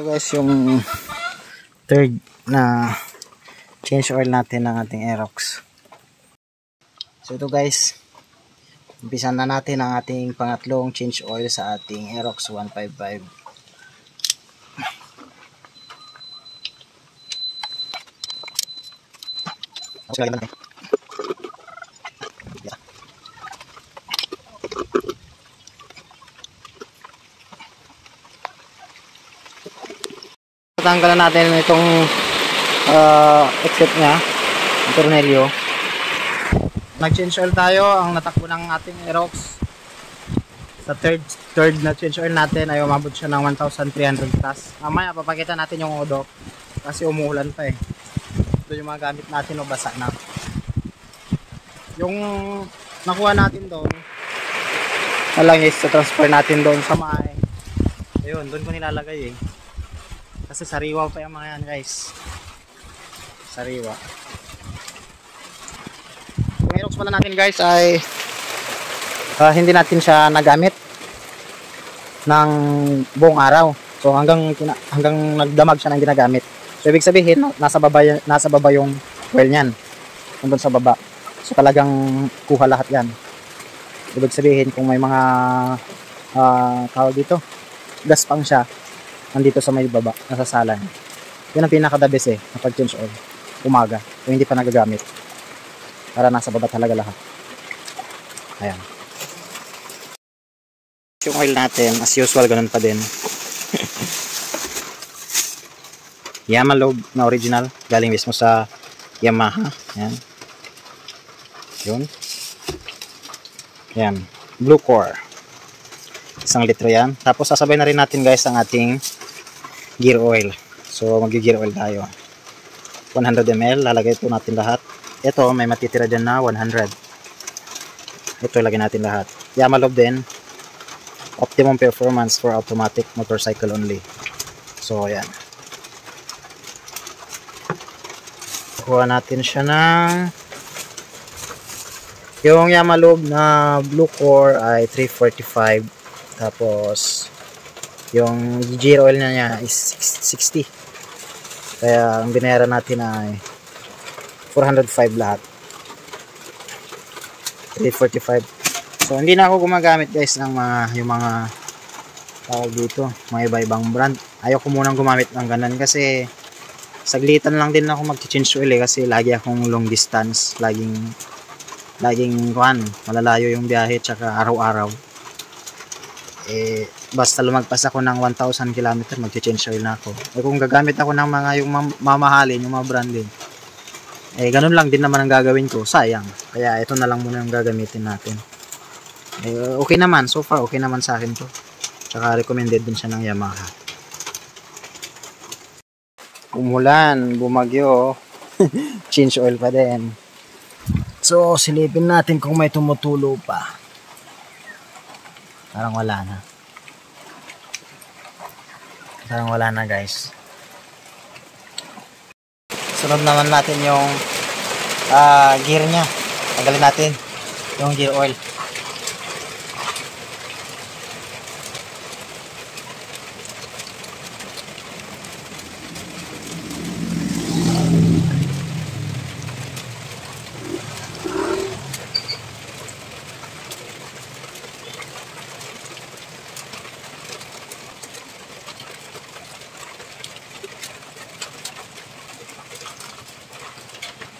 Guys, yung third na change oil natin ng ating Aerox. So ito guys, umpisan na natin ang ating pangatlong change oil sa ating Aerox 155. Tatanggalan natin itong exit nya, ang tornilyo. Nag-change oil tayo. Ang natakbo ng ating Aerox sa third na change oil natin ay umabot siya ng 1,300 plus. Mamaya papakita natin yung odo kasi umuulan pa eh. Ito yung mga gamit natin o basa na. Yung nakuha natin doon is transfer natin doon sa may, ayun, doon ko nilalagay eh. Kasi sariwa pa yung mga yan guys. Sariwa. Yung Aerox pala natin guys ay hindi natin siya nagamit ng buong araw. So hanggang nagdamag siya ng ginagamit. So ibig sabihin nasa baba yung oil niyan. Nandun sa baba. So talagang kuha lahat yan. Ibig sabihin kung may mga tawag dito, gaspang siya, nandito sa may baba, nasa salan. Yun ang pinaka the best eh, kapag change oil. Umaga, kung hindi pa nagagamit. Para nasa baba talaga lahat. Ayan. Yung oil natin, as usual, ganun pa din. Yamalobe na original, galing mismo sa Yamaha. Ayan. Yun. Ayan. Blue Core. 1 litro yan. Tapos sasabay na rin natin guys ang ating gear oil. So mag-gear oil tayo. 100 ml. Lalagay ito natin lahat. Ito may matitira dyan na 100. Ito ilagay natin lahat. Yamalobe din. Optimum performance for automatic motorcycle only. So ayan. Kuha natin siya ng yung Yamalobe na Blue Core ay 345. Tapos yung gear oil niya is 60. Kaya ang binayaran natin ay 405 lahat. 345. So hindi na ako gumagamit guys ng yung mga tawag dito, mga iba-ibang brand. Ayoko munang gumamit ng ganun kasi saglitan lang din ako mag-change oil eh, kasi lagi akong long distance, laging malalayo yung biyahe tsaka araw-araw. Eh, basta lumagpas ako ng 1,000 km, mag-change oil na ako. Eh, kung gagamit ako ng mga yung mamahalin, yung mga branded, eh, ganun lang din naman ang gagawin ko. Sayang. Kaya ito na lang muna yung gagamitin natin. Eh, okay naman. So far, okay naman sa akin to. Tsaka recommended din siya ng Yamaha. Umulan, bumagyo. Change oil pa din. So, silipin natin kung may tumutulo pa. Parang wala na. Parang wala na guys. Sunod naman natin yung gear nya. Tanggalin natin yung gear oil.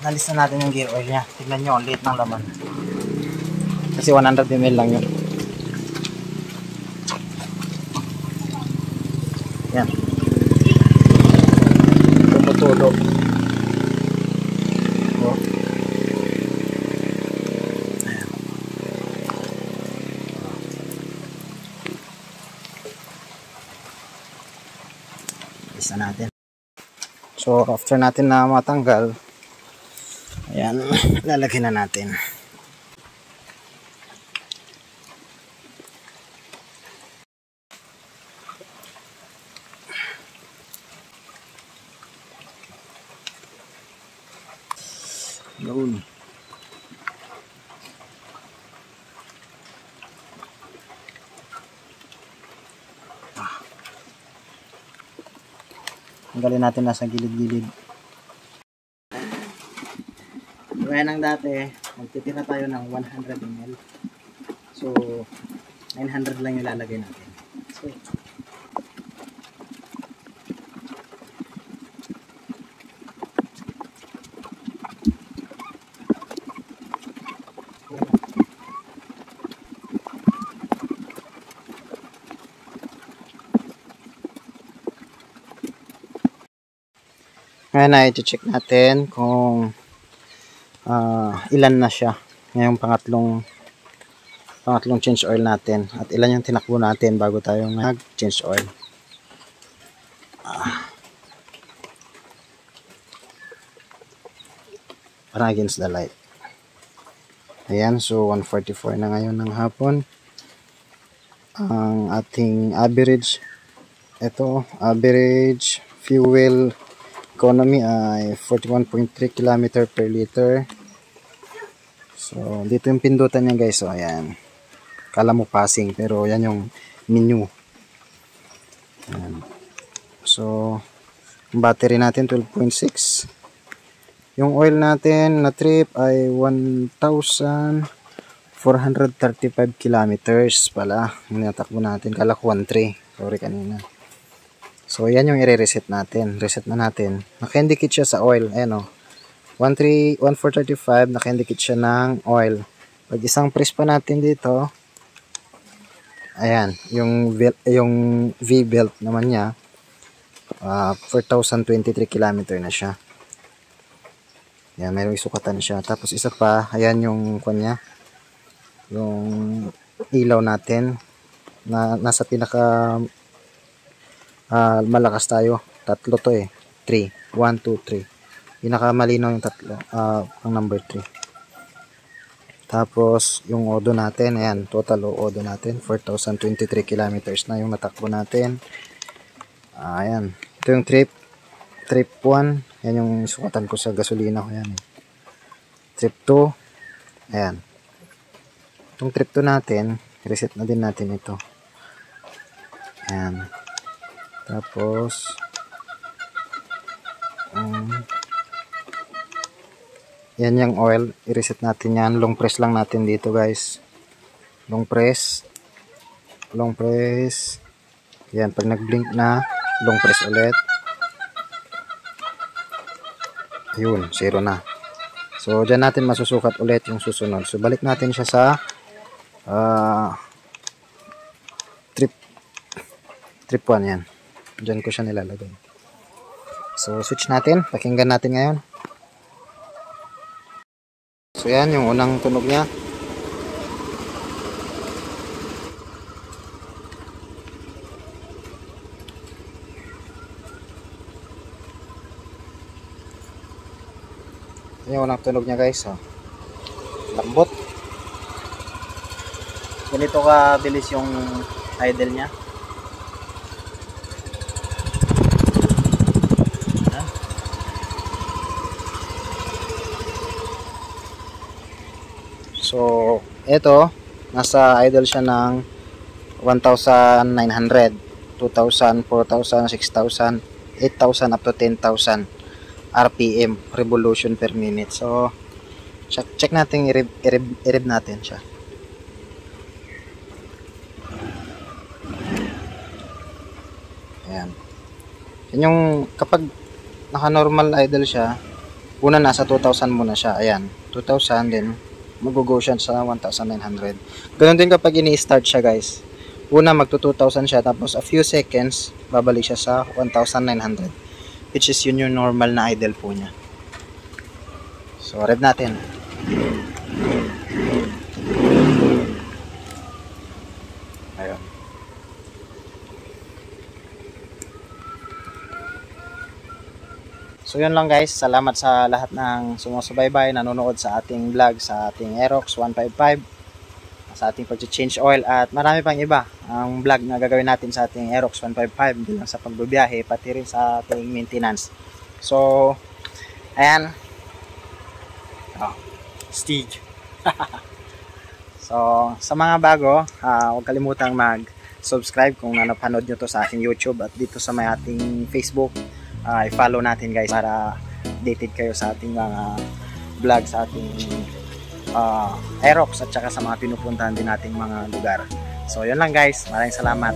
Nalis na natin yung gear oil nya. Tignan nyo, ang liit ng laman. Kasi 100 ml lang yun. Yan. Tumutulo. Oh. Ayan. Isa natin. So, after natin na matanggal, ayan, lalagyan na natin. Yun. Tanggalin natin nasa gilid-gilid. Gaya ng dati, magtitira tayo ng 100 ml. So, 900 lang yung lalagay natin. So, ngayon na i-check natin kung ilan na siya ngayong pangatlong change oil natin at ilan yung tinakbo natin bago tayo nag-change oil. Parang against the light. Ayan, so 144 na ngayon ng hapon. Ang ating average, average fuel economy ay 41.3 km per liter. So, dito yung pindutan niya guys. So, ayan. Kala mo passing, pero yan yung menu. Ayan. So, battery natin 12.6. Yung oil natin na trip ay 1,435 kilometers pala. Natakbo natin. Kala ko 1,300. Sorry kanina. So, yan yung i-reset natin. Reset na natin. Naka-indicate siya sa oil. Ayan o. 1,435. Naka-indicate siya ng oil. Pag isang press pa natin dito, ayan. Yung V-belt naman niya, 4,023 km na siya. Ayan, mayroong isukatan siya. Tapos isa pa, ayan yung kanya. Yung ilaw natin. Nasa pinaka malakas tayo. Tatlo to eh. 3. 1, 2, 3. Pinakamalinaw yung tatlo. Ang number 3. Tapos, yung odo natin. Ayan, total odo natin. 4,023 kilometers na yung natakbo natin. Ayan. Ito yung trip 1. Ayan yung sukatan ko sa gasolina ko. Ayan. Trip 2. Ayan. Itong trip 2 natin, reset na din natin ito. Ayan. Tapos, yan yung oil. I-reset natin yan. Long press lang natin dito guys. Long press. Long press. Yan. Pag nag-blink na, long press ulit. Ayun. 0 na. So, dyan natin masusukat ulit yung susunod. So, balik natin siya sa trip 1 yan. Dyan ko siya nilalagay. So, switch natin. Pakinggan natin ngayon. So, yan yung unang tunog niya. Yan yung unang tunog niya guys. Oh. Lambot. Ganito ka bilis yung idle niya. So, ito, nasa idle siya ng 1,900, 2,000, 4,000, 6,000, 8,000 up to 10,000 RPM, revolution per minute. So, check natin, i-rev natin siya. Ayan. Yan yung, kapag naka-normal idle siya, una nasa 2,000 muna siya. Ayan, 2,000 din. Mag-go siya sa 1,900. Ganun din kapag ini-start siya guys. Una magto-2,000 siya, tapos a few seconds babalik siya sa 1,900, which is yun yung normal na idle po niya. So rev natin. Ayun. So yun lang guys, salamat sa lahat ng sumusubaybay, nanonood sa ating vlog, sa ating Aerox 155, sa ating pag-change oil, at marami pang iba ang vlog na gagawin natin sa ating Aerox 155, hindi lang sa pagbabiyahe, pati rin sa ating maintenance. So, ayan. Oh, Stig. So, sa mga bago, huwag kalimutang mag-subscribe kung napanood nyo to sa ating YouTube at dito sa may ating Facebook. i-follow natin guys para updated kayo sa ating mga vlog sa ating Aerox at saka sa mga pinupuntahan din nating mga lugar. So yun lang guys, maraming salamat.